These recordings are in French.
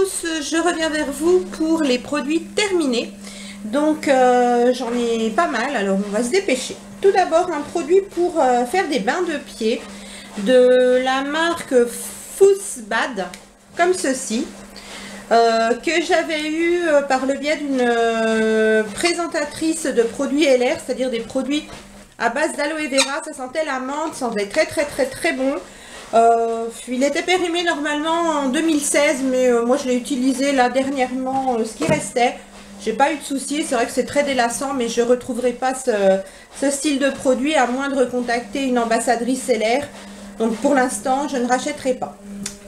tous, je reviens vers vous pour les produits terminés. Donc j'en ai pas mal, alors on va se dépêcher. Tout d'abord un produit pour faire des bains de pied de la marque Fussbad, comme ceci, que j'avais eu par le biais d'une présentatrice de produits LR, c'est-à-dire des produits à base d'aloe vera. Ça sentait la menthe, ça sentait très bon. Il était périmé normalement en 2016, mais moi je l'ai utilisé là dernièrement, ce qui restait. J'ai pas eu de soucis, c'est vrai que c'est très délassant, mais je retrouverai pas ce style de produit à moins de recontacter une ambassadrice LR. Donc pour l'instant, je ne rachèterai pas.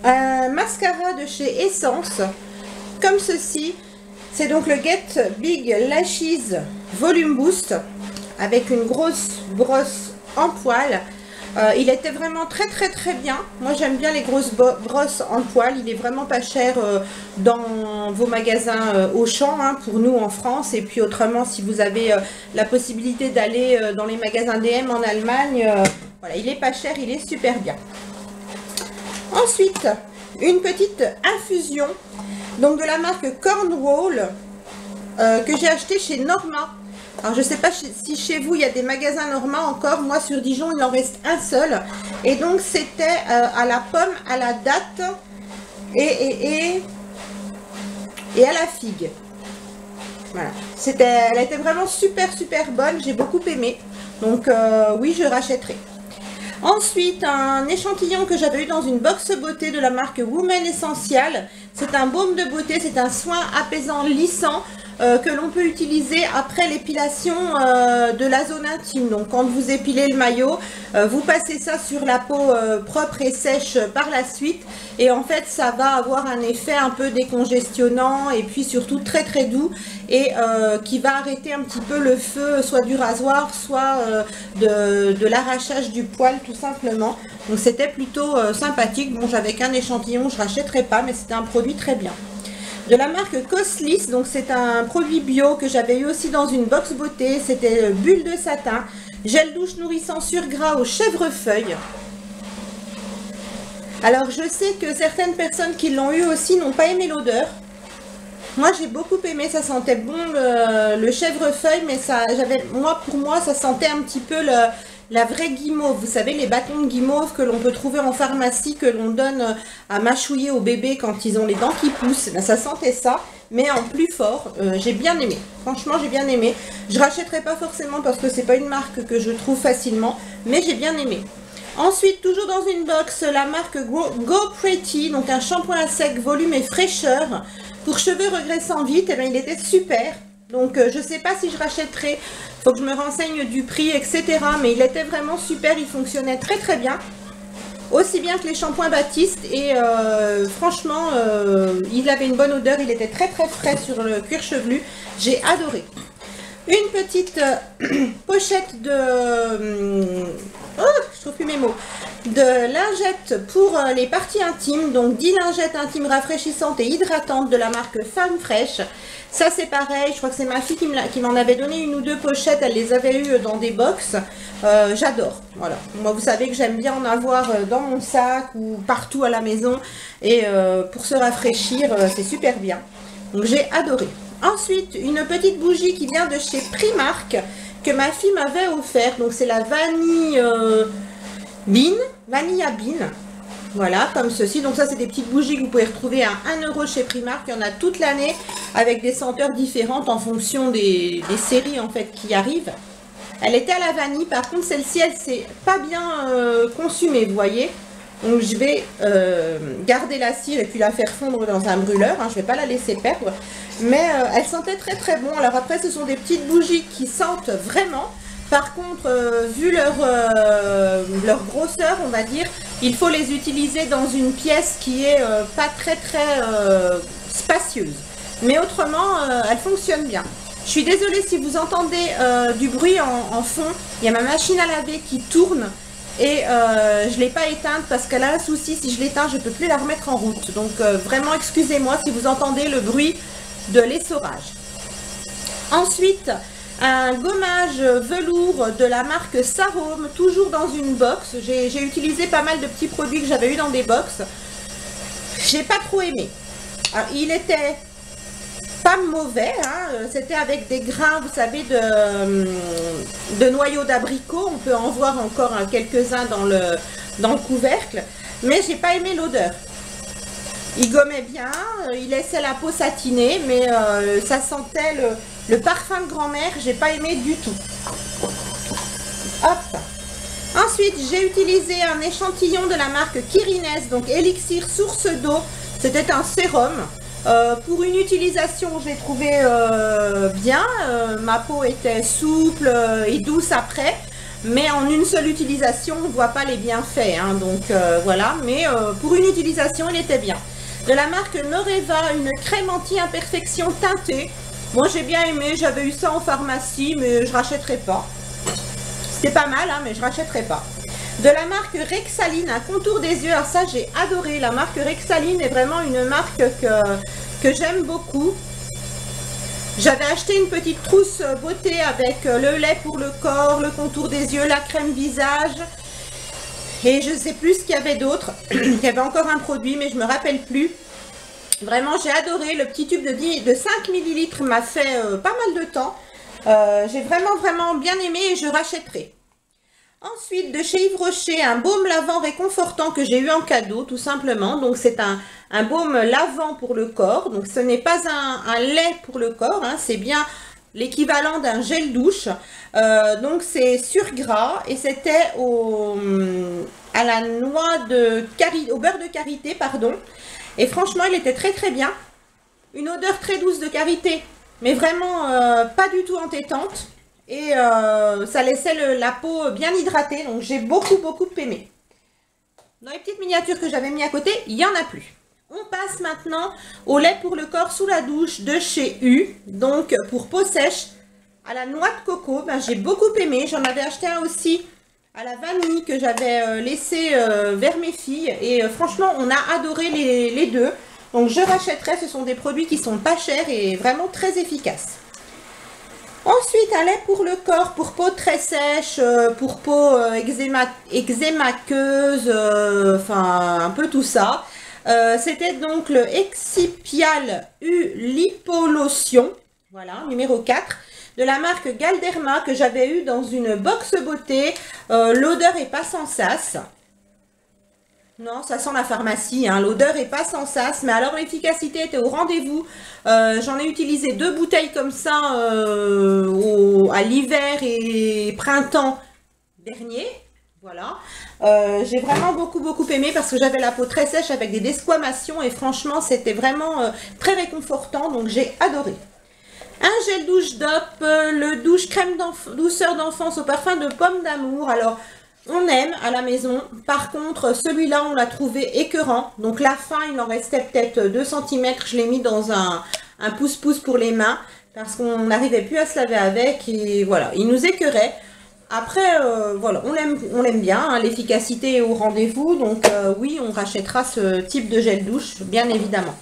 Un mascara de chez Essence, comme ceci. C'est donc le Get Big Lashes Volume Boost, avec une grosse brosse en poil. Il était vraiment très bien. Moi j'aime bien les grosses brosses en poil. Il est vraiment pas cher dans vos magasins Auchan, hein, pour nous en France. Et puis autrement, si vous avez la possibilité d'aller dans les magasins DM en Allemagne, voilà, il est pas cher, il est super bien. Ensuite, une petite infusion, donc de la marque Cornwall, que j'ai acheté chez Norma. Alors je sais pas si chez vous il y a des magasins Norma encore, moi sur Dijon il en reste un seul. Et donc c'était à la pomme, à la date et à la figue. Voilà, elle était vraiment super bonne, j'ai beaucoup aimé. Donc oui, je rachèterai. Ensuite, un échantillon que j'avais eu dans une box beauté de la marque Women Essential. C'est un baume de beauté, c'est un soin apaisant lissant que l'on peut utiliser après l'épilation de la zone intime. Donc quand vous épilez le maillot, vous passez ça sur la peau propre et sèche par la suite. Et en fait, ça va avoir un effet un peu décongestionnant et puis surtout très doux, et qui va arrêter un petit peu le feu, soit du rasoir, soit de l'arrachage du poil tout simplement. Donc c'était plutôt sympathique. Bon, j'avais qu'un échantillon, je rachèterai pas, mais c'était un produit très bien. De la marque Coslis, donc c'est un produit bio que j'avais eu aussi dans une box beauté. C'était bulle de satin, gel douche nourrissant sur gras au chèvrefeuille. Alors je sais que certaines personnes qui l'ont eu aussi n'ont pas aimé l'odeur. Moi j'ai beaucoup aimé, ça sentait bon le chèvrefeuille, mais pour moi ça sentait un petit peu la vraie guimauve. Vous savez, les bâtons de guimauve que l'on peut trouver en pharmacie, que l'on donne à mâchouiller aux bébés quand ils ont les dents qui poussent. Ben, ça sentait ça, mais en plus fort. J'ai bien aimé. Franchement, j'ai bien aimé. Je rachèterai pas forcément parce que c'est pas une marque que je trouve facilement, mais j'ai bien aimé. Ensuite, toujours dans une box, la marque Go Pretty, donc un shampoing à sec, volume et fraîcheur pour cheveux regraissant vite. Et bien, il était super. Donc je sais pas si je rachèterai, faut que je me renseigne du prix, etc. Mais il était vraiment super, il fonctionnait très bien. Aussi bien que les shampoings Baptiste, et franchement, il avait une bonne odeur, il était très frais sur le cuir chevelu. J'ai adoré. Une petite pochette de... je trouve plus mes mots. De lingettes pour les parties intimes, donc 10 lingettes intimes rafraîchissantes et hydratantes de la marque Femme Fraîche. Ça c'est pareil, je crois que c'est ma fille qui m'en avait donné une ou deux pochettes, elle les avait eues dans des box. J'adore, voilà. Moi vous savez que j'aime bien en avoir dans mon sac ou partout à la maison, et pour se rafraîchir, c'est super bien. Donc j'ai adoré. Ensuite, une petite bougie qui vient de chez Primark, que ma fille m'avait offert. Donc c'est la vanille Vanilla Bean. Voilà, comme ceci. Donc ça, c'est des petites bougies que vous pouvez retrouver à 1 € chez Primark. Il y en a toute l'année avec des senteurs différentes en fonction des séries en fait qui arrivent. Elle était à la vanille. Par contre, celle-ci, elle s'est pas bien consumée, vous voyez. Donc je vais garder la cire et puis la faire fondre dans un brûleur. Hein, je vais pas la laisser perdre. Mais elle sentait très bon. Alors après, ce sont des petites bougies qui sentent vraiment. Par contre, vu leur grosseur, on va dire, il faut les utiliser dans une pièce qui est pas très spacieuse. Mais autrement, elle fonctionne bien. Je suis désolée si vous entendez du bruit en fond. Il y a ma machine à laver qui tourne et je ne l'ai pas éteinte parce qu'elle a un souci. Si je l'éteins, je ne peux plus la remettre en route. Donc vraiment, excusez-moi si vous entendez le bruit de l'essorage. Ensuite, un gommage velours de la marque Sarome, toujours dans une box. J'ai utilisé pas mal de petits produits que j'avais eu dans des box. J'ai pas trop aimé. Alors, il était pas mauvais, hein, c'était avec des grains, vous savez, de noyaux d'abricot. On peut en voir encore quelques-uns dans le couvercle, mais j'ai pas aimé l'odeur. Il gommait bien, il laissait la peau satinée, mais ça sentait le parfum de grand-mère, j'ai pas aimé du tout. Hop. Ensuite, j'ai utilisé un échantillon de la marque Kirines, donc Elixir Source d'eau. C'était un sérum. Pour une utilisation, j'ai trouvé bien. Ma peau était souple et douce après. Mais en une seule utilisation, on ne voit pas les bienfaits. Hein, donc voilà, mais pour une utilisation, il était bien. De la marque Noreva, une crème anti-imperfection teintée. Bon, j'ai bien aimé, j'avais eu ça en pharmacie, mais je rachèterai pas. C'était pas mal, hein, mais je rachèterai pas. De la marque Rexaline, un contour des yeux. Alors ça, j'ai adoré. La marque Rexaline est vraiment une marque que j'aime beaucoup. J'avais acheté une petite trousse beauté avec le lait pour le corps, le contour des yeux, la crème visage. Et je ne sais plus ce qu'il y avait d'autre. Il y avait encore un produit, mais je ne me rappelle plus. Vraiment, j'ai adoré. Le petit tube de 5 ml m'a fait pas mal de temps. J'ai vraiment bien aimé et je rachèterai. Ensuite, de chez Yves Rocher, un baume lavant réconfortant que j'ai eu en cadeau, tout simplement. Donc, c'est un baume lavant pour le corps. Donc, ce n'est pas un lait pour le corps, hein, c'est bien l'équivalent d'un gel douche. Donc, c'est sur gras et c'était à la noix de au beurre de karité, pardon. Et franchement, il était très bien. Une odeur très douce de karité, mais vraiment pas du tout entêtante. Et ça laissait la peau bien hydratée, donc j'ai beaucoup aimé. Dans les petites miniatures que j'avais mis à côté, il n'y en a plus. On passe maintenant au lait pour le corps sous la douche de chez U. Donc pour peau sèche, à la noix de coco, ben, j'ai beaucoup aimé. J'en avais acheté un aussi à la vanille que j'avais laissé vers mes filles. Et franchement, on a adoré les deux. Donc je rachèterai, ce sont des produits qui sont pas chers et vraiment très efficaces. Ensuite, un lait pour le corps, pour peau très sèche, pour peau eczémaqueuse, enfin un peu tout ça. C'était donc le Excipial U Lipolotion, voilà, numéro 4, de la marque Galderma que j'avais eu dans une box beauté. L'odeur est pas sans sas. Non, ça sent la pharmacie, hein. L'odeur est pas sans sas, mais alors l'efficacité était au rendez-vous. J'en ai utilisé 2 bouteilles comme ça à l'hiver et printemps dernier. Voilà. J'ai vraiment beaucoup aimé parce que j'avais la peau très sèche avec des desquamations et franchement, c'était vraiment très réconfortant, donc j'ai adoré. Un gel douche DOP, le douche crème douceur d'enfance au parfum de pomme d'amour. Alors, on aime à la maison. Par contre, celui-là, on l'a trouvé écœurant. Donc, la fin, il en restait peut-être 2 cm. Je l'ai mis dans un pouce-pouce pour les mains parce qu'on n'arrivait plus à se laver avec. Et voilà, il nous écœurait. Après, voilà, on l'aime bien. Hein, l'efficacité est au rendez-vous. Donc, oui, on rachètera ce type de gel douche, bien évidemment.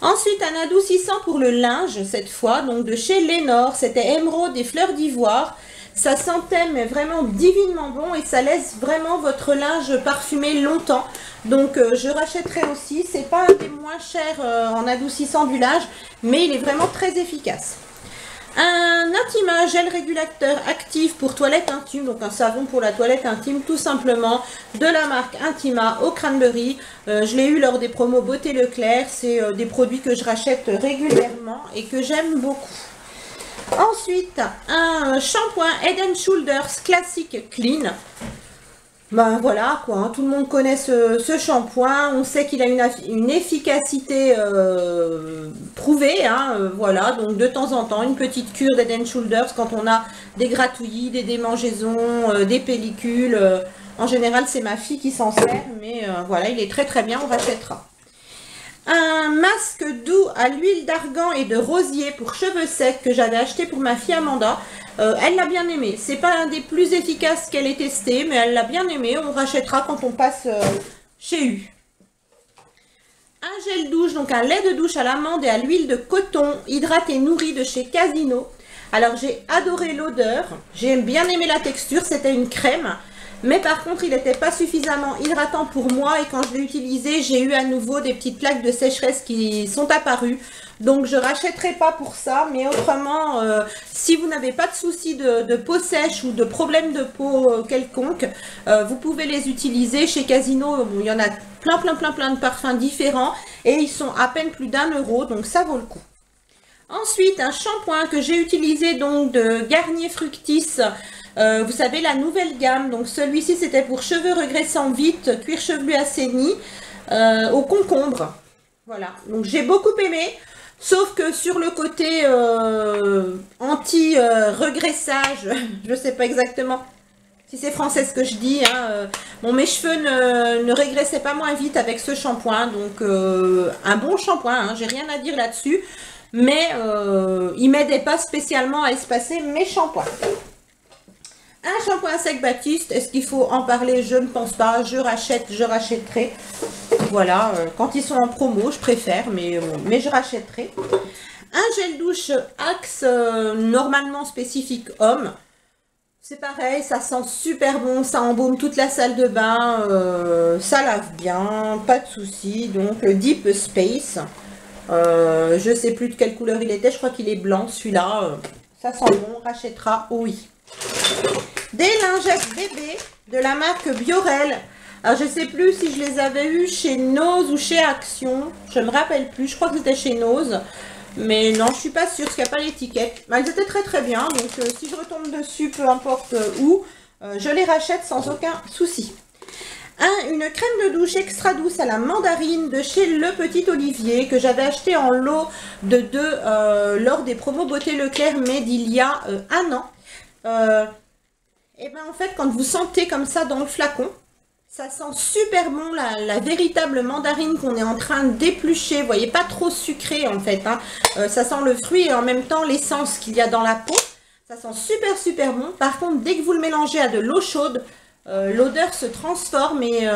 Ensuite, un adoucissant pour le linge, cette fois. Donc, de chez Lénore. C'était émeraude et fleurs d'ivoire. Ça sentait mais vraiment divinement bon et ça laisse vraiment votre linge parfumé longtemps. Donc je rachèterai aussi. C'est pas un des moins chers en adoucissant du linge, mais il est vraiment très efficace. Un Intima gel régulateur actif pour toilette intime, donc un savon pour la toilette intime tout simplement de la marque Intima au cranberry. Je l'ai eu lors des promos Beauté Leclerc. C'est des produits que je rachète régulièrement et que j'aime beaucoup. Ensuite, un shampoing Head & Shoulders classique clean. Ben voilà quoi, hein, tout le monde connaît ce shampoing. On sait qu'il a une efficacité prouvée. Hein, voilà, donc de temps en temps, une petite cure d'Head & Shoulders quand on a des gratouillis, des démangeaisons, des pellicules. En général, c'est ma fille qui s'en sert, mais voilà, il est très bien, on rachètera. Un masque doux à l'huile d'argan et de rosier pour cheveux secs que j'avais acheté pour ma fille Amanda. Elle l'a bien aimé. C'est pas un des plus efficaces qu'elle ait testé, mais elle l'a bien aimé. On rachètera quand on passe chez U. Un gel douche, donc un lait de douche à l'amande et à l'huile de coton hydraté nourri de chez Casino. Alors j'ai adoré l'odeur. J'ai bien aimé la texture. C'était une crème. Mais par contre, il n'était pas suffisamment hydratant pour moi. Et quand je l'ai utilisé, j'ai eu à nouveau des petites plaques de sécheresse qui sont apparues. Donc, je ne rachèterai pas pour ça. Mais autrement, si vous n'avez pas de soucis de peau sèche ou de problème de peau quelconque, vous pouvez les utiliser. Chez Casino, bon, il y en a plein de parfums différents. Et ils sont à peine plus d'1 €. Donc, ça vaut le coup. Ensuite, un shampoing que j'ai utilisé donc de Garnier Fructis. Vous savez, la nouvelle gamme. Donc, celui-ci, c'était pour cheveux regraissants vite, cuir chevelu assaini, au concombre. Voilà. Donc, j'ai beaucoup aimé. Sauf que sur le côté anti-regraissage, je ne sais pas exactement si c'est français ce que je dis. Hein, bon, mes cheveux ne régressaient pas moins vite avec ce shampoing. Donc, un bon shampoing. Hein, j'ai rien à dire là-dessus. Mais il m'aidait pas spécialement à espacer mes shampoings. Un shampoing sec Baptiste, est-ce qu'il faut en parler? Je ne pense pas. Je rachèterai. Voilà, quand ils sont en promo, je préfère, mais je rachèterai. Un gel douche Axe, normalement spécifique homme. C'est pareil, ça sent super bon, ça embaume toute la salle de bain, ça lave bien, pas de souci. Donc le Deep Space. Je sais plus de quelle couleur il était, je crois qu'il est blanc celui-là, ça sent bon, rachètera, oui. Des lingettes bébé de la marque Biorel. Alors je sais plus si je les avais eues chez Nose ou chez Action, je me rappelle plus, je crois que c'était chez Nose, mais non, je suis pas sûre parce qu'il n'y a pas l'étiquette. Mais elles étaient très bien, donc si je retombe dessus, peu importe où, je les rachète sans aucun souci. Une crème de douche extra douce à la mandarine de chez Le Petit Olivier que j'avais acheté en lot de 2 lors des promos Beauté Leclerc, mais d'il y a 1 an. Et ben en fait, quand vous sentez comme ça dans le flacon, ça sent super bon la véritable mandarine qu'on est en train d'éplucher. Vous voyez, pas trop sucré en fait. Hein. Ça sent le fruit et en même temps l'essence qu'il y a dans la peau. Ça sent super bon. Par contre, dès que vous le mélangez à de l'eau chaude, l'odeur se transforme et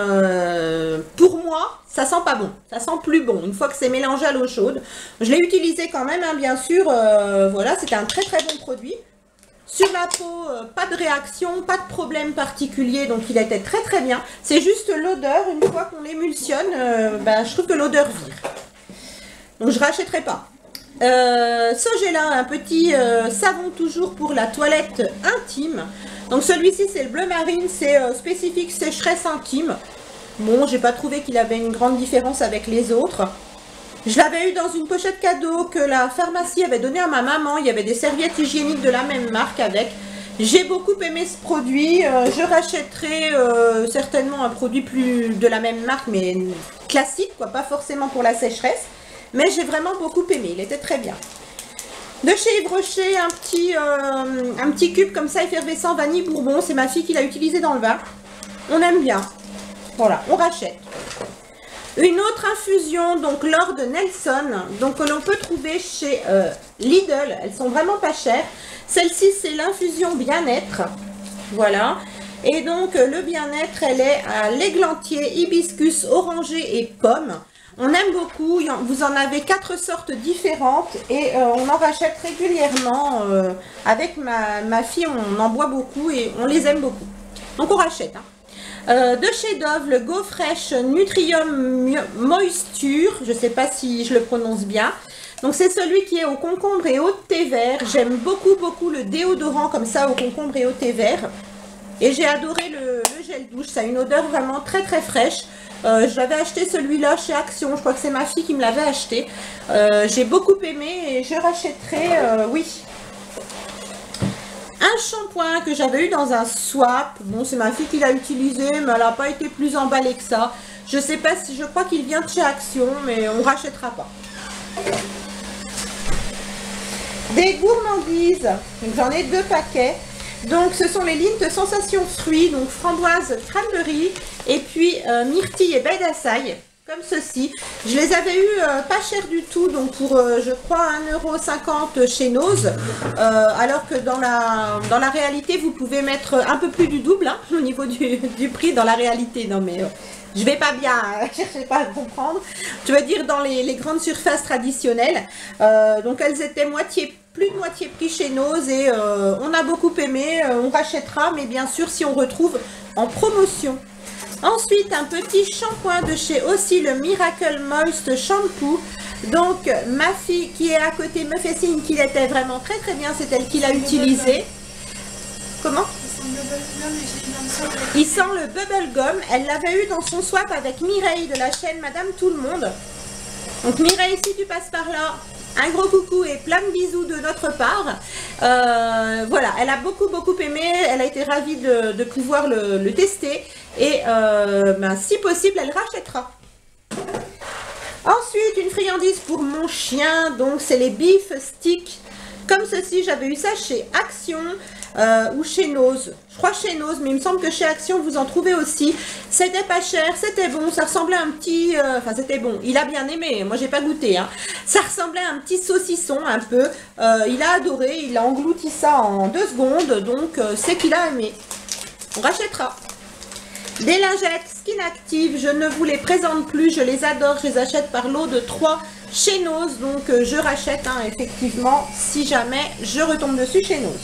pour moi, ça sent pas bon. Ça sent plus bon une fois que c'est mélangé à l'eau chaude. Je l'ai utilisé quand même, hein, bien sûr. Voilà, c'était un très bon produit. Sur la peau, pas de réaction, pas de problème particulier, donc il était très bien. C'est juste l'odeur, une fois qu'on l'émulsionne, je trouve que l'odeur vire. Donc je rachèterai pas. Sogela, un petit savon toujours pour la toilette intime. Donc celui-ci c'est le bleu marine, c'est spécifique sécheresse intime. Bon, j'ai pas trouvé qu'il avait une grande différence avec les autres. Je l'avais eu dans une pochette cadeau que la pharmacie avait donné à ma maman. Il y avait des serviettes hygiéniques de la même marque avec. J'ai beaucoup aimé ce produit. Je rachèterai certainement un produit plus de la même marque, mais classique, quoi, pas forcément pour la sécheresse. Mais j'ai vraiment beaucoup aimé. Il était très bien. De chez Yves Rocher, un petit cube comme ça, effervescent vanille bourbon. C'est ma fille qui l'a utilisé dans le bain. On aime bien. Voilà, on rachète. Une autre infusion, donc Lord Nelson, donc que l'on peut trouver chez Lidl. Elles sont vraiment pas chères. Celle-ci, c'est l'infusion bien-être. Voilà. Et donc, le bien-être, elle est à l'églantier, hibiscus, oranger et pomme. On aime beaucoup. Vous en avez 4 sortes différentes et on en rachète régulièrement. Avec ma fille, on en boit beaucoup et on les aime beaucoup. Donc, on rachète. Hein. De chez Dove, le Go Fresh Nutrium Moisture, je ne sais pas si je le prononce bien. Donc c'est celui qui est au concombre et au thé vert. J'aime beaucoup le déodorant comme ça au concombre et au thé vert. Et j'ai adoré le gel douche, ça a une odeur vraiment très fraîche. J'avais acheté celui-là chez Action, je crois que c'est ma fille qui me l'avait acheté. J'ai beaucoup aimé et je rachèterai, oui. Un shampoing que j'avais eu dans un swap. Bon, c'est ma fille qui l'a utilisé, mais elle n'a pas été plus emballée que ça. Je sais pas si, je crois qu'il vient de chez Action, mais on rachètera pas. Des gourmandises. J'en ai 2 paquets. Donc, ce sont les Lindt Sensation Fruits, donc framboise, cranberry, et puis myrtille et baie d'assaille. Comme ceci. Je les avais eu pas cher du tout, donc pour je crois 1,50 € chez Nose, alors que dans la réalité vous pouvez mettre un peu plus du double hein, au niveau du prix dans la réalité. Non mais je vais pas bien, cherchez pas à comprendre. Je veux dire dans les grandes surfaces traditionnelles. Donc elles étaient moitié plus de moitié prix chez Nose et on a beaucoup aimé, on rachètera, mais bien sûr si on retrouve en promotion. Ensuite, un petit shampoing de chez aussi le Miracle Moist Shampoo. Donc, ma fille qui est à côté me fait signe qu'il était vraiment très très bien, c'est elle qui l'a utilisé. Comment? Il sent le bubble gum. Elle l'avait eu dans son swap avec Mireille de la chaîne Madame Tout le Monde. Donc Mireille, si tu passes par là, un gros coucou et plein de bisous de notre part. Voilà, elle a beaucoup aimé, elle a été ravie de pouvoir le tester et ben, si possible, elle rachètera. Ensuite, une friandise pour mon chien, donc c'est les beef sticks. Comme ceci, j'avais eu ça chez Action ou chez Nose. Je crois chez Nose, mais il me semble que chez Action, vous en trouvez aussi. C'était pas cher, c'était bon, ça ressemblait à un petit... Enfin, c'était bon, il a bien aimé, moi j'ai pas goûté. Hein. Ça ressemblait à un petit saucisson un peu. Il a adoré, il a englouti ça en 2 secondes, donc c'est qu'il a aimé. On rachètera. Des lingettes Skin Active, je ne vous les présente plus, je les adore, je les achète par lot de 3 chez Nose, donc je rachète hein, effectivement si jamais je retombe dessus chez Nose.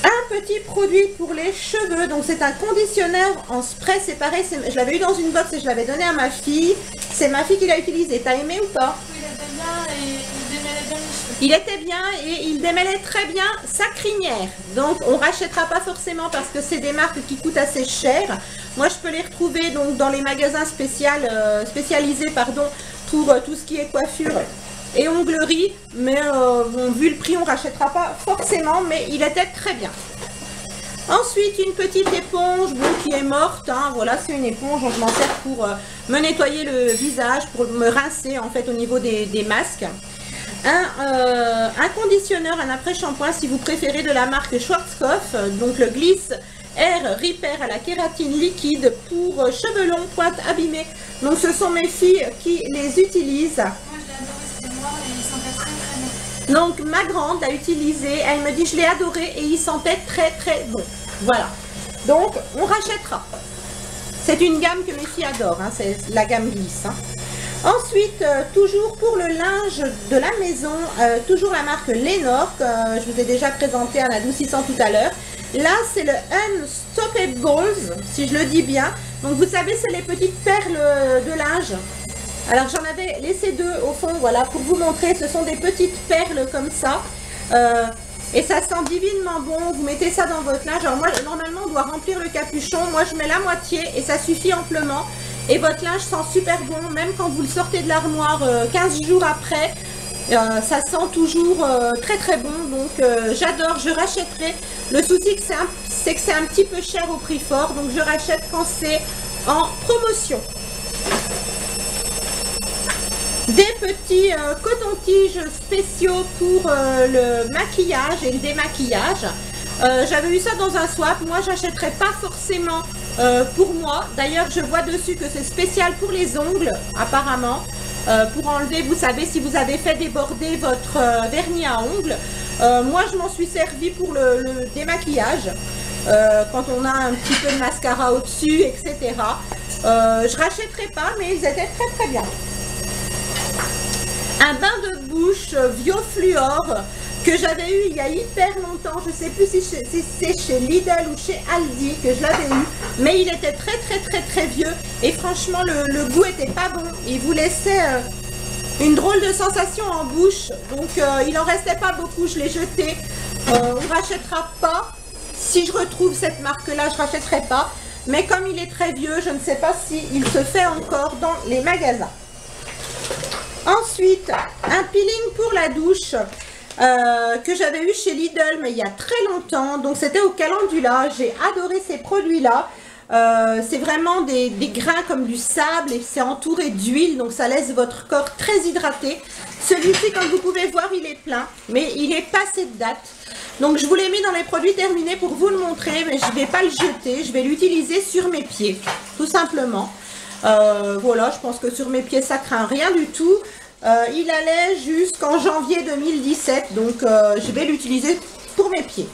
Un petit produit pour les cheveux, donc c'est un conditionneur en spray, c'est pareil, je l'avais eu dans une box et je l'avais donné à ma fille, c'est ma fille qui l'a utilisé, t'as aimé ou pas? Oui, il était bien et il démêlait bien les cheveux. Il était bien et il démêlait très bien sa crinière. Donc on rachètera pas forcément parce que c'est des marques qui coûtent assez cher. Moi je peux les retrouver donc dans les magasins spécialisés pardon, pour tout ce qui est coiffure et onglerie. Mais bon, vu le prix on rachètera pas forcément, mais il était très bien. Ensuite une petite éponge bon, qui est morte. Hein. Voilà, c'est une éponge, je m'en sers pour me nettoyer le visage, pour me rincer en fait au niveau des masques. Un conditionneur, un après-shampoing si vous préférez de la marque Schwarzkopf, donc le Gliss Air Repair à la kératine liquide pour cheveux longs, pointe abîmée. Donc ce sont mes filles qui les utilisent. Moi je l'ai adoré, c'était noir et il sentait très bon. Donc ma grande l'a utilisé, elle me dit je l'ai adoré et il sentait très bon. Voilà, donc on rachètera. C'est une gamme que mes filles adorent, hein, c'est la gamme Gliss. Hein. Ensuite, toujours pour le linge de la maison, toujours la marque Lenor, je vous ai déjà présenté un adoucissant tout à l'heure. Là, c'est le Unstoppables, si je le dis bien. Donc, vous savez, c'est les petites perles de linge. Alors, j'en avais laissé 2 au fond, voilà, pour vous montrer. Ce sont des petites perles comme ça. Et ça sent divinement bon. Vous mettez ça dans votre linge. Alors, moi, normalement, on doit remplir le capuchon. Moi, je mets la moitié et ça suffit amplement. Et votre linge sent super bon, même quand vous le sortez de l'armoire 15 jours après, ça sent toujours très bon. Donc j'adore, je rachèterai. Le souci c'est que c'est un petit peu cher au prix fort, donc je rachète quand c'est en promotion. Des petits cotons-tiges spéciaux pour le maquillage et le démaquillage. J'avais eu ça dans un swap, moi j'achèterais pas forcément pour moi. D'ailleurs je vois dessus que c'est spécial pour les ongles apparemment, pour enlever, vous savez, si vous avez fait déborder votre vernis à ongles. Moi je m'en suis servi pour le démaquillage, quand on a un petit peu de mascara au dessus, etc. Je rachèterai pas, mais ils étaient très bien. Un bain de bouche Biofluor que j'avais eu il y a hyper longtemps, je sais plus si c'est chez Lidl ou chez Aldi que je l'avais eu, mais il était très vieux et franchement le goût était pas bon, il vous laissait une drôle de sensation en bouche, donc il en restait pas beaucoup, je l'ai jeté. On rachètera pas, si je retrouve cette marque là je rachèterai pas, mais comme il est très vieux, je ne sais pas si il se fait encore dans les magasins. Ensuite, un peeling pour la douche que j'avais eu chez Lidl, mais il y a très longtemps. Donc, c'était au calendula. J'ai adoré ces produits-là. C'est vraiment des grains comme du sable et c'est entouré d'huile. Donc, ça laisse votre corps très hydraté. Celui-ci, comme vous pouvez voir, il est plein, mais il est passé de date. Donc, je vous l'ai mis dans les produits terminés pour vous le montrer, mais je ne vais pas le jeter. Je vais l'utiliser sur mes pieds, tout simplement. Voilà, je pense que sur mes pieds ça craint rien du tout. Il allait jusqu'en janvier 2017, donc je vais l'utiliser pour mes pieds.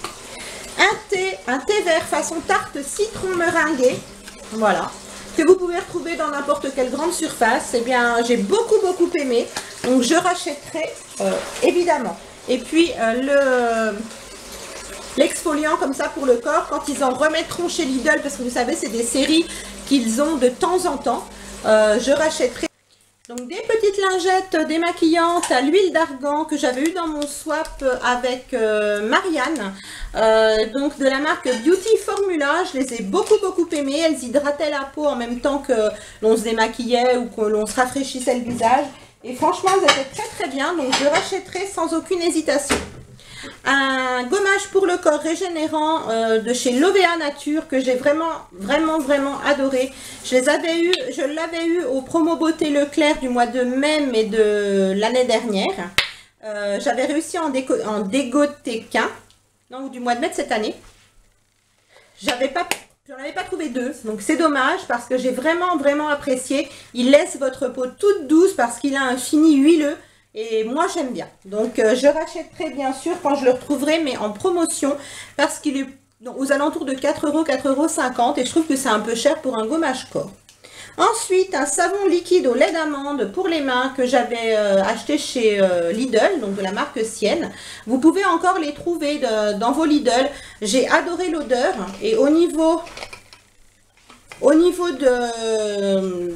Un thé vert façon tarte citron meringué, voilà, que vous pouvez retrouver dans n'importe quelle grande surface. Eh bien, j'ai beaucoup aimé. Donc je rachèterai évidemment. Et puis l'exfoliant comme ça pour le corps, quand ils en remettront chez Lidl, parce que vous savez c'est des séries qu'ils ont de temps en temps, je rachèterai. Donc des petites lingettes démaquillantes à l'huile d'argan que j'avais eu dans mon swap avec Marianne, donc de la marque Beauty Formula. Je les ai beaucoup aimées, elles hydrataient la peau en même temps que l'on se démaquillait ou que l'on se rafraîchissait le visage. Et franchement elles étaient très bien, donc je rachèterai sans aucune hésitation. Un gommage pour le corps régénérant de chez Lovea Nature que j'ai vraiment adoré. Je l'avais eu au promo beauté Leclerc du mois de mai mais de l'année dernière. J'avais réussi à en dégoter qu'un, non, ou du mois de mai de cette année. J'en avais pas trouvé deux, donc c'est dommage parce que j'ai vraiment apprécié. Il laisse votre peau toute douce parce qu'il a un fini huileux. Et moi j'aime bien, donc je rachèterai bien sûr quand je le retrouverai, mais en promotion, parce qu'il est aux alentours de 4 €, 4,50 € et je trouve que c'est un peu cher pour un gommage corps. Ensuite, un savon liquide au lait d'amande pour les mains que j'avais acheté chez Lidl, donc de la marque Sienne. Vous pouvez encore les trouver dans vos Lidl. J'ai adoré l'odeur et au niveau de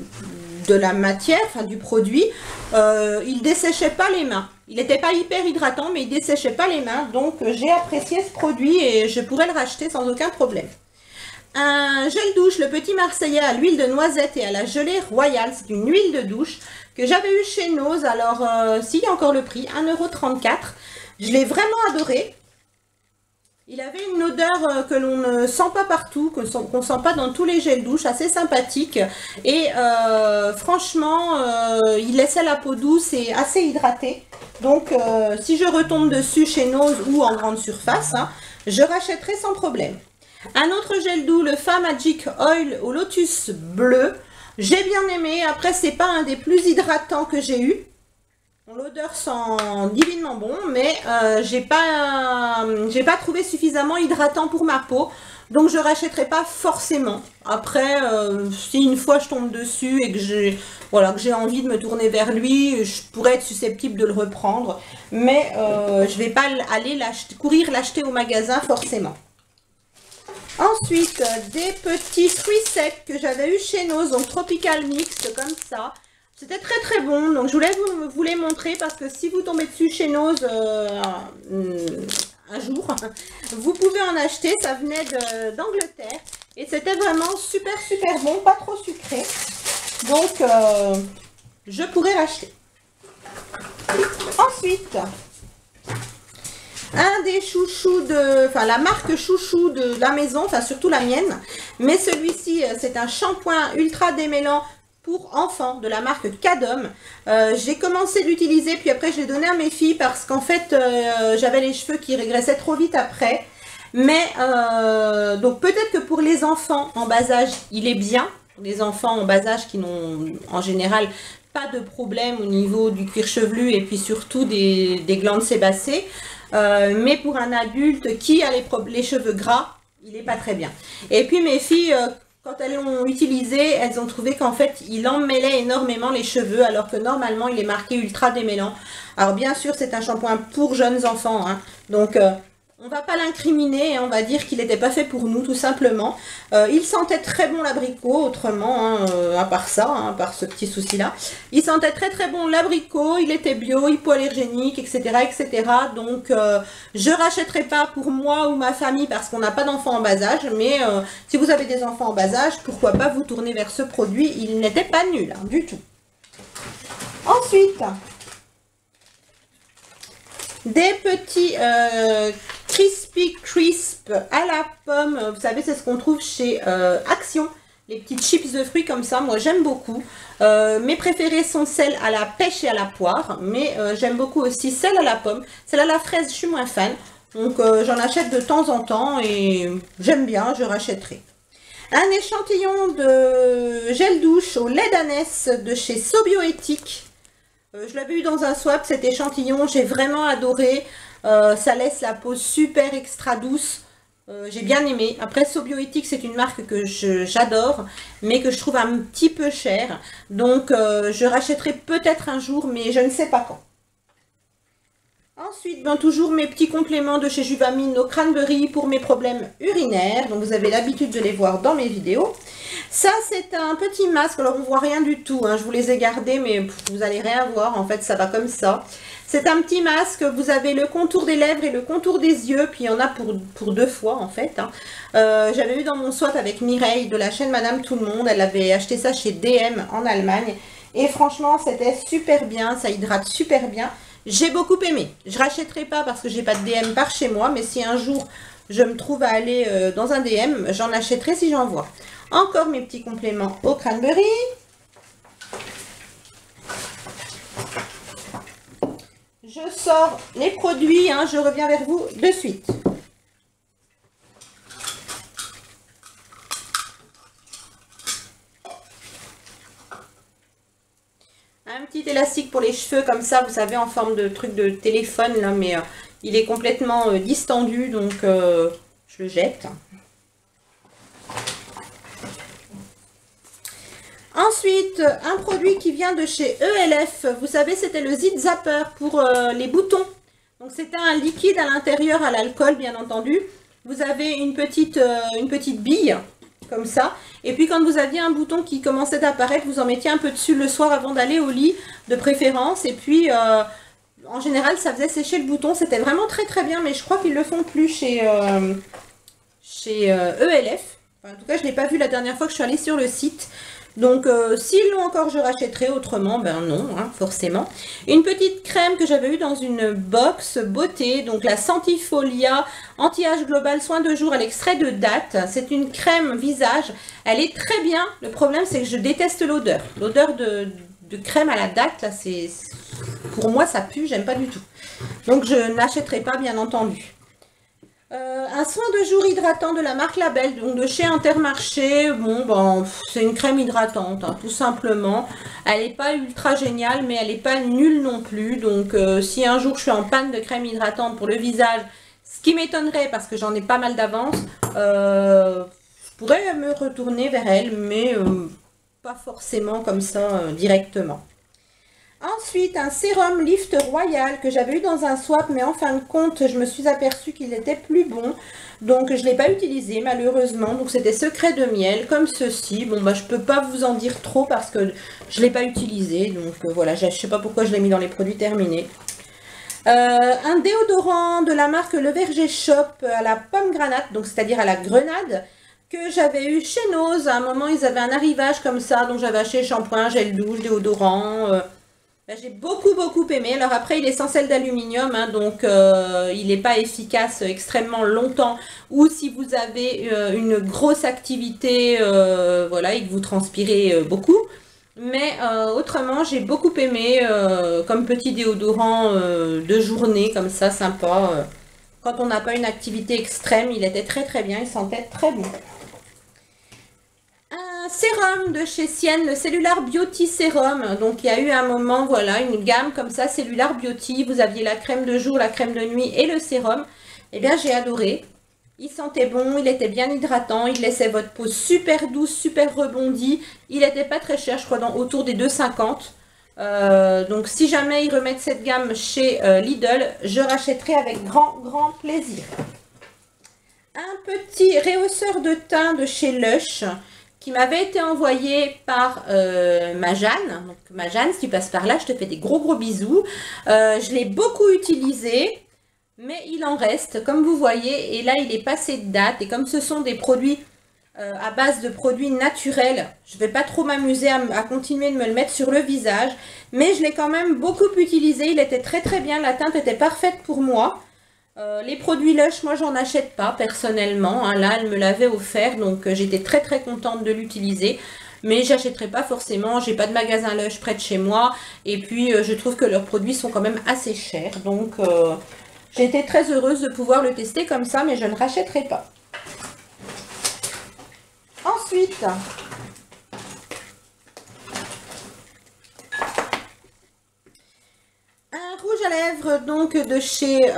la matière, enfin du produit, il desséchait pas les mains. Il n'était pas hyper hydratant, mais il desséchait pas les mains. Donc j'ai apprécié ce produit et je pourrais le racheter sans aucun problème. Un gel douche, le petit Marseillais à l'huile de noisette et à la gelée royale. C'est une huile de douche que j'avais eu chez Nose. Alors, s'il y a encore le prix, 1,34 €. Je l'ai vraiment adoré. Il avait une odeur que l'on ne sent pas partout, qu'on ne sent pas dans tous les gels douche, assez sympathique. Et franchement, il laissait la peau douce et assez hydratée. Donc, si je retombe dessus chez Nose ou en grande surface, hein, je rachèterai sans problème. Un autre gel doux, le Fa Magic Oil au lotus bleu. J'ai bien aimé. Après, c'est pas un des plus hydratants que j'ai eu. L'odeur sent divinement bon, mais j'ai pas trouvé suffisamment hydratant pour ma peau, donc je rachèterai pas forcément. Après, si une fois je tombe dessus et que j'ai envie de me tourner vers lui, je pourrais être susceptible de le reprendre, mais je vais pas aller courir l'acheter au magasin forcément. Ensuite, des petits fruits secs que j'avais eu chez Nose, donc Tropical Mix comme ça. C'était très bon, donc je voulais vous les montrer parce que si vous tombez dessus chez Nose un jour, vous pouvez en acheter. Ça venait d'Angleterre et c'était vraiment super bon, pas trop sucré. Donc je pourrais racheter. Ensuite, un des chouchous la marque chouchou de la maison, enfin surtout la mienne, mais celui-ci c'est un shampoing ultra démêlant pour enfants de la marque Cadom. J'ai commencé de l'utiliser, puis après je l'ai donné à mes filles parce qu'en fait j'avais les cheveux qui régressaient trop vite après. Mais donc peut-être que pour les enfants en bas âge, il est bien. Les enfants en bas âge qui n'ont en général pas de problème au niveau du cuir chevelu et puis surtout des glandes sébacées. Mais pour un adulte qui a les cheveux gras, il n'est pas très bien. Et puis mes filles... quand elles l'ont utilisé, elles ont trouvé qu'en fait, il emmêlait énormément les cheveux, alors que normalement, il est marqué ultra démêlant. Alors bien sûr, c'est un shampoing pour jeunes enfants, hein. Donc on va pas l'incriminer, on va dire qu'il n'était pas fait pour nous, tout simplement. Il sentait très bon l'abricot, autrement, hein, à part ça, hein, à part ce petit souci-là. Il sentait très bon l'abricot, il était bio, hypoallergénique, etc. Donc, je rachèterai pas pour moi ou ma famille parce qu'on n'a pas d'enfants en bas âge, mais si vous avez des enfants en bas âge, pourquoi pas vous tourner vers ce produit, il n'était pas nul, hein, du tout. Ensuite, des petits Crispy Crisp à la pomme. Vous savez, c'est ce qu'on trouve chez Action. Les petites chips de fruits comme ça, moi j'aime beaucoup. Mes préférés sont celles à la pêche et à la poire. Mais j'aime beaucoup aussi celles à la pomme. Celles à la fraise, je suis moins fan. Donc j'en achète de temps en temps et j'aime bien, je rachèterai. Un échantillon de gel douche au lait d'ânesse de chez Sobioéthique. Je l'avais eu dans un swap, cet échantillon, j'ai vraiment adoré. Ça laisse la peau super extra douce. J'ai bien aimé. Après, Sobioéthique, c'est une marque que j'adore, mais que je trouve un petit peu chère. Donc, je rachèterai peut-être un jour, mais je ne sais pas quand. Ensuite, ben, toujours mes petits compléments de chez Juvamine au cranberry pour mes problèmes urinaires. Donc, vous avez l'habitude de les voir dans mes vidéos. Ça, c'est un petit masque. Alors, on ne voit rien du tout, hein. Je vous les ai gardés, mais vous n'allez rien voir. En fait, ça va comme ça. C'est un petit masque. Vous avez le contour des lèvres et le contour des yeux. Puis, il y en a pour 2 fois, en fait, hein. J'avais eu dans mon swap avec Mireille de la chaîne Madame Tout le Monde. Elle avait acheté ça chez DM en Allemagne. Et franchement, c'était super bien. Ça hydrate super bien. J'ai beaucoup aimé. Je ne rachèterai pas parce que j'ai pas de DM par chez moi. Mais si un jour, je me trouve à aller dans un DM, j'en achèterai si j'en vois. Encore mes petits compléments au cranberry. Je sors les produits, hein, je reviens vers vous de suite. Un petit élastique pour les cheveux comme ça, vous savez, en forme de truc de téléphone, là, mais il est complètement distendu, donc je le jette. Ensuite, un produit qui vient de chez ELF. Vous savez, c'était le Zit Zapper pour les boutons. Donc, c'était un liquide à l'intérieur à l'alcool, bien entendu. Vous avez une petite bille, comme ça. Et puis, quand vous aviez un bouton qui commençait à apparaître, vous en mettiez un peu dessus le soir avant d'aller au lit, de préférence. Et puis, en général, ça faisait sécher le bouton. C'était vraiment très, très bien. Mais je crois qu'ils ne le font plus chez ELF. Enfin, en tout cas, je ne l'ai pas vu la dernière fois que je suis allée sur le site. Donc, s'ils l'ont encore, je rachèterai. Autrement, ben non, hein, forcément. Une petite crème que j'avais eue dans une box beauté. Donc, la Santifolia anti-âge global soin de jour à l'extrait de date. C'est une crème visage. Elle est très bien. Le problème, c'est que je déteste l'odeur. L'odeur de crème à la date, là, pour moi, ça pue. J'aime pas du tout. Donc, je n'achèterai pas, bien entendu. Un soin de jour hydratant de la marque Label, donc de chez Intermarché. Bon, ben, c'est une crème hydratante, hein, tout simplement. Elle n'est pas ultra géniale, mais elle n'est pas nulle non plus. Donc, si un jour je suis en panne de crème hydratante pour le visage, ce qui m'étonnerait parce que j'en ai pas mal d'avance, je pourrais me retourner vers elle, mais pas forcément comme ça directement. Ensuite, un sérum Lift Royal que j'avais eu dans un swap, mais en fin de compte, je me suis aperçue qu'il était plus bon. Donc, je ne l'ai pas utilisé, malheureusement. Donc, c'était secret de miel, comme ceci. Bon, bah, je ne peux pas vous en dire trop parce que je ne l'ai pas utilisé. Donc, voilà, je ne sais pas pourquoi je l'ai mis dans les produits terminés. Un déodorant de la marque Le Verger Shop à la pomme granate, donc c'est-à-dire à la grenade, que j'avais eu chez Nose. À un moment, ils avaient un arrivage comme ça. Donc, j'avais acheté shampoing, gel douche, déodorant... j'ai beaucoup aimé. Alors après, il est sans sel d'aluminium, hein, donc il n'est pas efficace extrêmement longtemps. Ou si vous avez une grosse activité, voilà, et que vous transpirez beaucoup. Mais autrement, j'ai beaucoup aimé comme petit déodorant de journée, comme ça, sympa. Quand on n'a pas une activité extrême, il était très bien, il sentait très bon. Sérum de chez Sienne, le Cellular Beauty Sérum. Donc il y a eu un moment, voilà, une gamme comme ça, Cellular Beauty. Vous aviez la crème de jour, la crème de nuit et le sérum. Eh bien, j'ai adoré. Il sentait bon, il était bien hydratant, il laissait votre peau super douce, super rebondie. Il n'était pas très cher, je crois, autour des 2,50. Donc si jamais ils remettent cette gamme chez Lidl, je rachèterai avec grand plaisir. Un petit rehausseur de teint de chez Lush, qui m'avait été envoyé par ma Jeanne. Donc ma Jeanne, si tu passes par là, je te fais des gros bisous. Je l'ai beaucoup utilisé, mais il en reste, comme vous voyez. Et là, il est passé de date. Et comme ce sont des produits à base de produits naturels, je ne vais pas trop m'amuser à continuer de me le mettre sur le visage. Mais je l'ai quand même beaucoup utilisé. Il était très bien. La teinte était parfaite pour moi. Les produits Lush, moi j'en achète pas personnellement, hein. Là elle me l'avait offert, donc j'étais très contente de l'utiliser, mais j'achèterai pas forcément, j'ai pas de magasin Lush près de chez moi, et puis je trouve que leurs produits sont quand même assez chers, donc j'ai été très heureuse de pouvoir le tester comme ça, mais je ne rachèterai pas. Ensuite, un rouge à lèvres donc de chez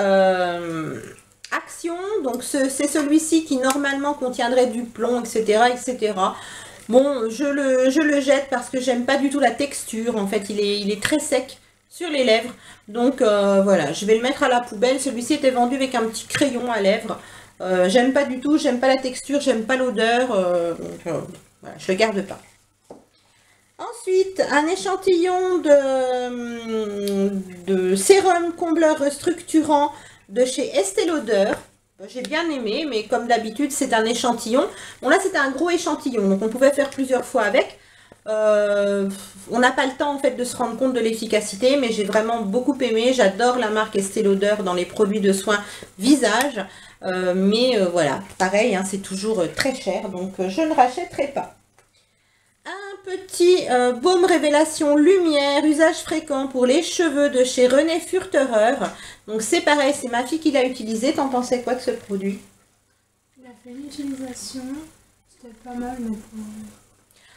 Action échantillon, donc c'est celui-ci qui normalement contiendrait du plomb, etc., etc. Bon, je le jette parce que j'aime pas du tout la texture, en fait, il est très sec sur les lèvres, donc voilà, je vais le mettre à la poubelle. Celui-ci était vendu avec un petit crayon à lèvres, j'aime pas du tout, j'aime pas la texture, j'aime pas l'odeur, donc voilà, je le garde pas. Ensuite, un échantillon de sérum combleur structurant de chez Estée Lauder. J'ai bien aimé, mais comme d'habitude, c'est un échantillon. Bon, là, c'était un gros échantillon, donc on pouvait faire plusieurs fois avec. On n'a pas le temps, en fait, de se rendre compte de l'efficacité, mais j'ai vraiment beaucoup aimé. J'adore la marque Estée Lauder dans les produits de soins visage. Voilà, pareil, hein, c'est toujours très cher, donc je ne rachèterai pas. Un petit baume révélation lumière, usage fréquent pour les cheveux de chez René Furterer. Donc c'est pareil, c'est ma fille qui l'a utilisé. T'en pensais quoi de ce produit? Il a fait une utilisation, c'était pas mal, mais pour...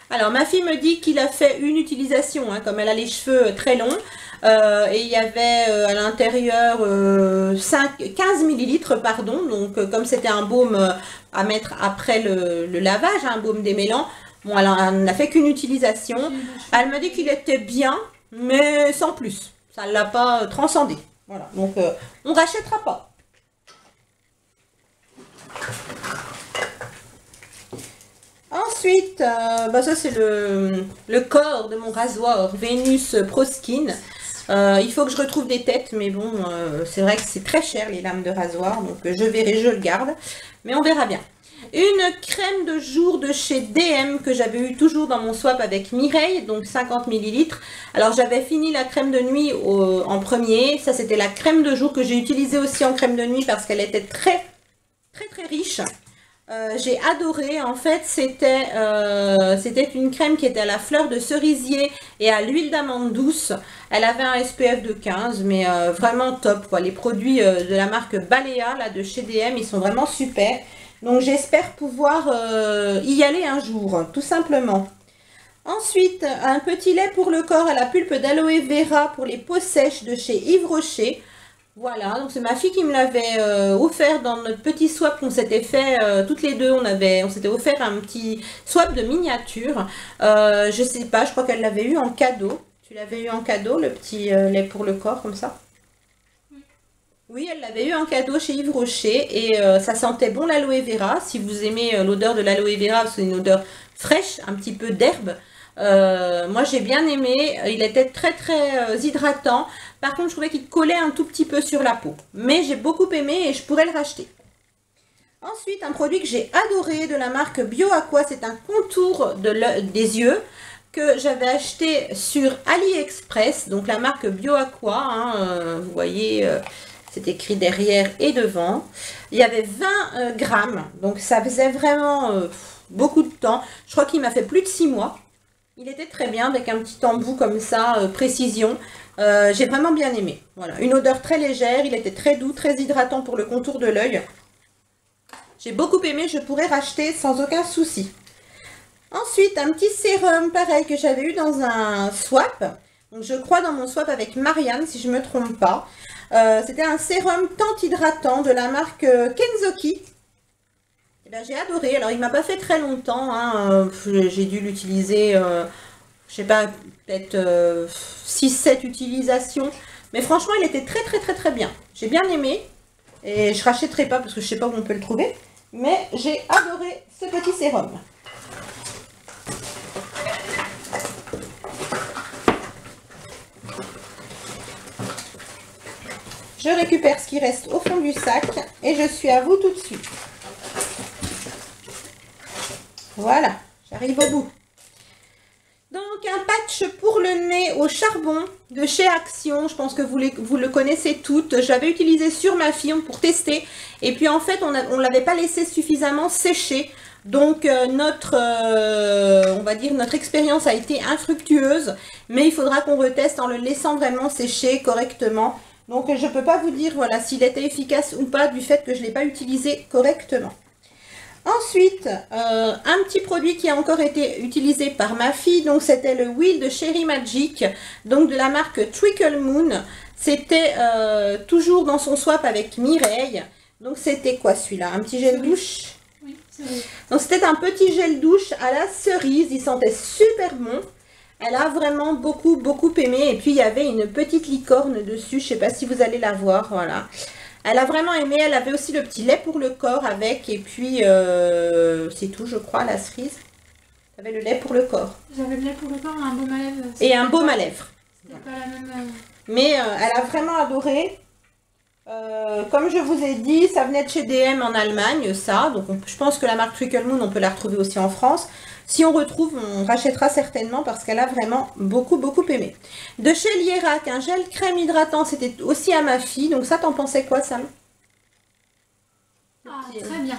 Alors ma fille me dit qu'il a fait une utilisation, hein, comme elle a les cheveux très longs. Et il y avait à l'intérieur 15 millilitres, pardon. Donc comme c'était un baume à mettre après le lavage, un baume démêlant. Bon, alors, elle n'a fait qu'une utilisation. Elle m'a dit qu'il était bien, mais sans plus. Ça ne l'a pas transcendé. Voilà, donc on ne rachètera pas. Ensuite, ça c'est le corps de mon rasoir Venus Pro Skin. Il faut que je retrouve des têtes, mais bon, c'est vrai que c'est très cher les lames de rasoir. Donc je verrai, je le garde. Mais on verra bien. Une crème de jour de chez DM que j'avais eu toujours dans mon swap avec Mireille, donc 50 ml. Alors j'avais fini la crème de nuit en premier. Ça c'était la crème de jour que j'ai utilisée aussi en crème de nuit parce qu'elle était très riche. J'ai adoré. En fait c'était une crème qui était à la fleur de cerisier et à l'huile d'amande douce. Elle avait un SPF de 15, mais vraiment top quoi. Les produits de la marque Balea là, de chez DM, ils sont vraiment super. Donc j'espère pouvoir y aller un jour, tout simplement. Ensuite, un petit lait pour le corps à la pulpe d'aloe vera pour les peaux sèches de chez Yves Rocher. Voilà, donc c'est ma fille qui me l'avait offert dans notre petit swap qu'on s'était fait toutes les deux. On s'était offert un petit swap de miniature. Je sais pas, je crois qu'elle l'avait eu en cadeau. Tu l'avais eu en cadeau, le petit lait pour le corps, comme ça? Oui, elle l'avait eu en cadeau chez Yves Rocher et ça sentait bon l'aloe vera. Si vous aimez l'odeur de l'aloe vera, c'est une odeur fraîche, un petit peu d'herbe. Moi j'ai bien aimé, il était très hydratant. Par contre je trouvais qu'il collait un tout petit peu sur la peau. Mais j'ai beaucoup aimé et je pourrais le racheter. Ensuite un produit que j'ai adoré de la marque BioAqua, c'est un contour des yeux que j'avais acheté sur AliExpress. Donc la marque BioAqua, hein, vous voyez... c'est écrit derrière et devant. Il y avait 20 grammes. Donc ça faisait vraiment beaucoup de temps. Je crois qu'il m'a fait plus de 6 mois. Il était très bien avec un petit embout comme ça, précision. J'ai vraiment bien aimé. Voilà, une odeur très légère. Il était très doux, très hydratant pour le contour de l'œil. J'ai beaucoup aimé. Je pourrais racheter sans aucun souci. Ensuite, un petit sérum pareil que j'avais eu dans un swap. Donc, je crois dans mon swap avec Marianne, si je ne me trompe pas. C'était un sérum teint hydratant de la marque Kenzoki. Et ben, j'ai adoré. Alors il m'a pas fait très longtemps, hein. J'ai dû l'utiliser, je sais pas, peut-être 6-7 utilisations. Mais franchement il était très bien. J'ai bien aimé. Et je rachèterai pas parce que je sais pas où on peut le trouver. Mais j'ai adoré ce petit sérum. Je récupère ce qui reste au fond du sac et je suis à vous tout de suite. Voilà, j'arrive au bout. Donc un patch pour le nez au charbon de chez Action. Je pense que vous le connaissez toutes. J'avais utilisé sur ma fille pour tester. Et puis en fait, on ne l'avait pas laissé suffisamment sécher. Donc on va dire notre expérience a été infructueuse. Mais il faudra qu'on reteste en le laissant vraiment sécher correctement. Donc je ne peux pas vous dire voilà, s'il était efficace ou pas du fait que je ne l'ai pas utilisé correctement. Ensuite, un petit produit qui a encore été utilisé par ma fille, donc c'était le Wheel de Cherry Magic, donc de la marque Trickle Moon. C'était toujours dans son swap avec Mireille. Donc c'était quoi celui-là? Un petit gel douche? Oui, c'est vrai. Donc c'était un petit gel douche à la cerise, il sentait super bon. Elle a vraiment beaucoup aimé. Et puis il y avait une petite licorne dessus, je sais pas si vous allez la voir, voilà. Elle a vraiment aimé, elle avait aussi le petit lait pour le corps avec, et puis c'est tout je crois, la cerise. Elle avait le lait pour le corps. J'avais le lait pour le corps et un baume à lèvres. Et un baume à lèvres. C'était pas la même... Mais elle a vraiment adoré. Comme je vous ai dit, ça venait de chez DM en Allemagne, ça. Donc je pense que la marque Trickle Moon, on peut la retrouver aussi en France. Si on retrouve, on rachètera certainement parce qu'elle a vraiment beaucoup aimé. De chez Lierac, un gel crème hydratant, c'était aussi à ma fille. Donc ça, t'en pensais quoi, Sam? Ah, très bien.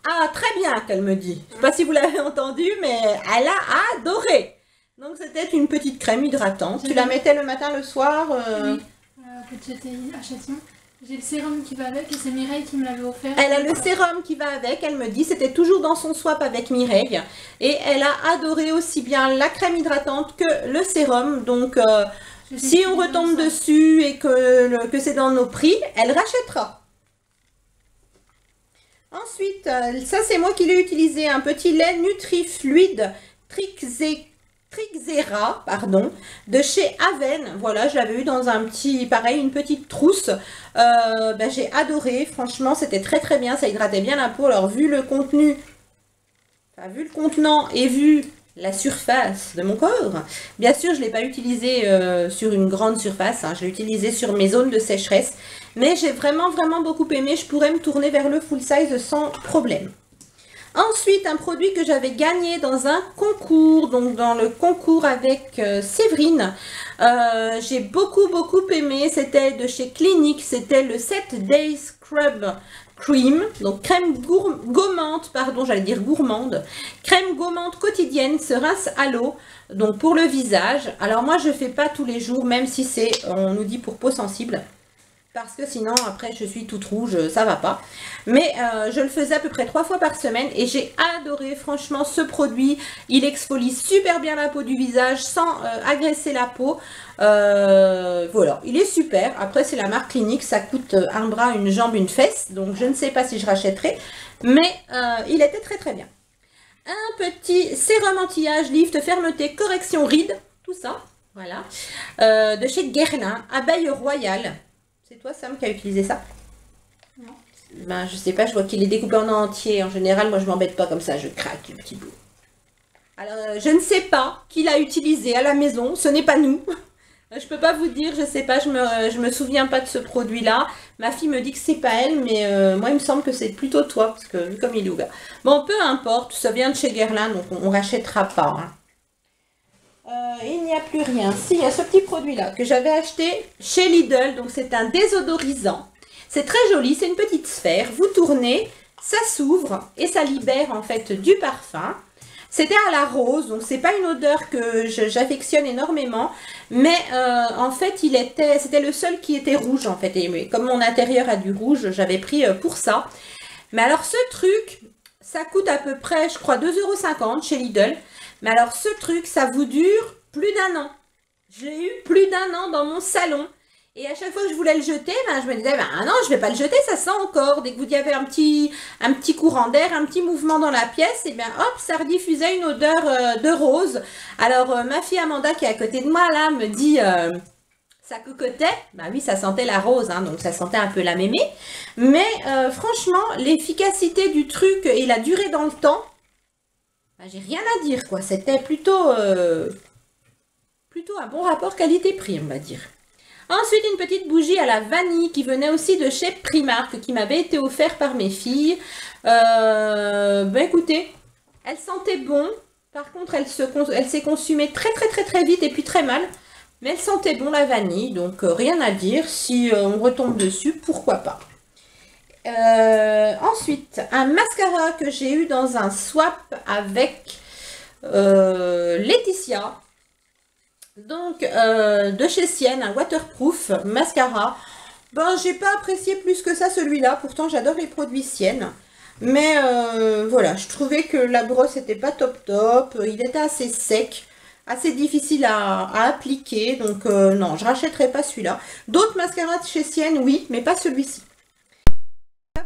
Ah, très bien, qu'elle me dit. Je ne sais pas si vous l'avez entendu, mais elle a adoré. Donc c'était une petite crème hydratante. Tu la mettais le matin, le soir Oui, quand j'étais à Châtillon. J'ai le sérum qui va avec et c'est Mireille qui me l'avait offert. Elle a le sérum qui va avec, elle me dit, c'était toujours dans son swap avec Mireille. Et elle a adoré aussi bien la crème hydratante que le sérum. Donc si on retombe dessus et que c'est dans nos prix, elle rachètera. Ensuite, ça c'est moi qui l'ai utilisé, un petit lait Nutri-Fluide Trixera, pardon, de chez Aven. Voilà, je l'avais eu dans un petit, pareil, une petite trousse. J'ai adoré, franchement, c'était très bien, ça hydratait bien la peau. Alors, vu le contenu, enfin, vu le contenant et vu la surface de mon corps, bien sûr, je ne l'ai pas utilisé sur une grande surface, hein, je l'ai utilisé sur mes zones de sécheresse. Mais j'ai vraiment beaucoup aimé, je pourrais me tourner vers le full size sans problème. Ensuite, un produit que j'avais gagné dans un concours, donc dans le concours avec Séverine. J'ai beaucoup aimé, c'était de chez Clinique, c'était le 7 Day Scrub Cream, donc crème gommante, pardon, j'allais dire gourmande, crème gommante quotidienne, se rince à l'eau, donc pour le visage. Alors moi, je ne fais pas tous les jours, même si c'est, on nous dit pour peau sensible. Parce que sinon, après, je suis toute rouge, ça va pas. Mais je le faisais à peu près 3 fois par semaine et j'ai adoré, franchement, ce produit. Il exfolie super bien la peau du visage sans agresser la peau. Voilà, il est super. Après, c'est la marque Clinique, ça coûte un bras, une jambe, une fesse. Donc, je ne sais pas si je rachèterai. Mais il était très bien. Un petit sérum anti-âge, lift, fermeté, correction rides. Tout ça, voilà. De chez Guerlain, Abeille Royale. C'est toi, Sam, qui a utilisé ça? Non. Ben, je sais pas, je vois qu'il est découpé en entier. En général, moi, je m'embête pas comme ça, je craque du petit bout. Alors, je ne sais pas qui l'a utilisé à la maison, ce n'est pas nous. Je peux pas vous dire, je sais pas, je me souviens pas de ce produit-là. Ma fille me dit que c'est pas elle, mais moi, il me semble que c'est plutôt toi, parce que vu comme il est ouvert. Bon, peu importe, ça vient de chez Guerlain, donc on rachètera pas. Hein. Il n'y a plus rien. Si, il y a ce petit produit-là que j'avais acheté chez Lidl. Donc, c'est un désodorisant. C'est très joli. C'est une petite sphère. Vous tournez, ça s'ouvre et ça libère en fait du parfum. C'était à la rose. Donc, c'est pas une odeur que j'affectionne énormément. Mais en fait, c'était le seul qui était rouge en fait. Et comme mon intérieur a du rouge, j'avais pris pour ça. Mais alors, ce truc, ça coûte à peu près, je crois, 2,50 € chez Lidl. Mais alors, ce truc, ça vous dure plus d'1 an. J'ai eu plus d'1 an dans mon salon. Et à chaque fois que je voulais le jeter, ben, je me disais, ben non, je ne vais pas le jeter, ça sent encore. Dès que vous y avez un petit courant d'air, un petit mouvement dans la pièce, et bien hop, ça rediffusait une odeur de rose. Alors, ma fille Amanda, qui est à côté de moi, là, me dit, ça cocotait. Ben oui, ça sentait la rose, hein, donc ça sentait un peu la mémé. Mais franchement, l'efficacité du truc et la durée dans le temps, j'ai rien à dire, quoi. C'était plutôt un bon rapport qualité-prix, on va dire. Ensuite, une petite bougie à la vanille qui venait aussi de chez Primark, qui m'avait été offerte par mes filles. Écoutez, elle sentait bon. Par contre, elle s'est consumée très vite et puis très mal. Mais elle sentait bon la vanille, donc rien à dire. Si on retombe dessus, pourquoi pas. Ensuite, un mascara que j'ai eu dans un swap avec Laetitia. Donc, de chez Sienne, un waterproof mascara. Ben, j'ai pas apprécié plus que ça celui-là. Pourtant, j'adore les produits Sienne. Mais voilà, je trouvais que la brosse était pas top. Il était assez sec, assez difficile à appliquer. Donc, non, je rachèterai pas celui-là. D'autres mascaras de chez Sienne, oui, mais pas celui-ci.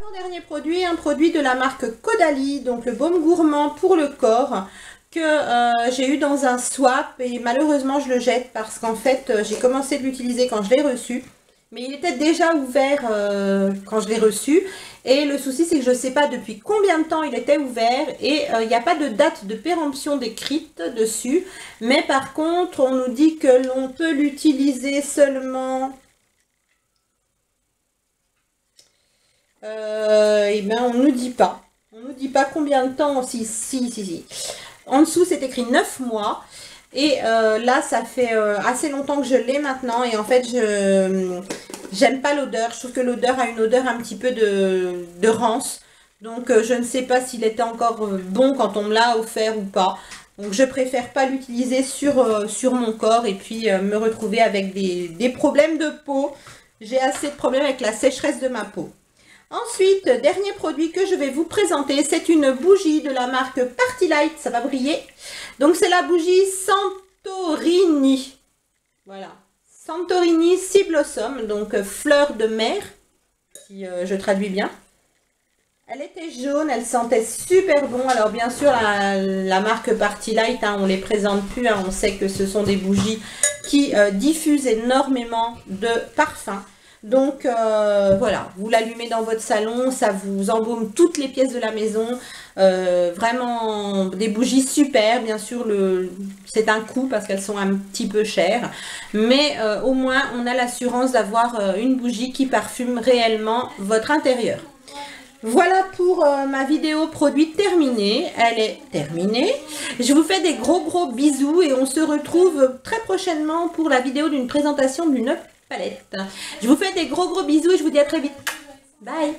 Avant-dernier produit, un produit de la marque Caudalie, donc le baume gourmand pour le corps, que j'ai eu dans un swap et malheureusement je le jette parce qu'en fait j'ai commencé de l'utiliser quand je l'ai reçu. Mais il était déjà ouvert quand je l'ai reçu. Et le souci, c'est que je ne sais pas depuis combien de temps il était ouvert. Et il n'y a pas de date de péremption décrite dessus. Mais par contre, on nous dit que l'on peut l'utiliser seulement... et bien, on ne nous dit pas. On ne nous dit pas combien de temps. Si. En dessous, c'est écrit 9 mois. Et là, ça fait assez longtemps que je l'ai maintenant. Et en fait, j'aime pas l'odeur. Je trouve que l'odeur a une odeur un petit peu de rance. Donc, je ne sais pas s'il était encore bon quand on me l'a offert ou pas. Donc, je préfère pas l'utiliser sur mon corps. Et puis, me retrouver avec des problèmes de peau. J'ai assez de problèmes avec la sécheresse de ma peau. Ensuite, dernier produit que je vais vous présenter, c'est une bougie de la marque Party Light, ça va briller. Donc c'est la bougie Santorini, voilà, Santorini Sea Blossom, donc fleur de mer, si je traduis bien. Elle était jaune, elle sentait super bon. Alors bien sûr, la marque Party Light, hein, on ne les présente plus, hein, on sait que ce sont des bougies qui diffusent énormément de parfums. Donc voilà, vous l'allumez dans votre salon, ça vous embaume toutes les pièces de la maison. Vraiment des bougies super, bien sûr c'est un coût parce qu'elles sont un petit peu chères. Mais au moins on a l'assurance d'avoir une bougie qui parfume réellement votre intérieur. Voilà pour ma vidéo produit terminée. Elle est terminée. Je vous fais des gros bisous et on se retrouve très prochainement pour la vidéo d'une présentation d'une palette. Je vous fais des gros bisous et je vous dis à très vite. Bye.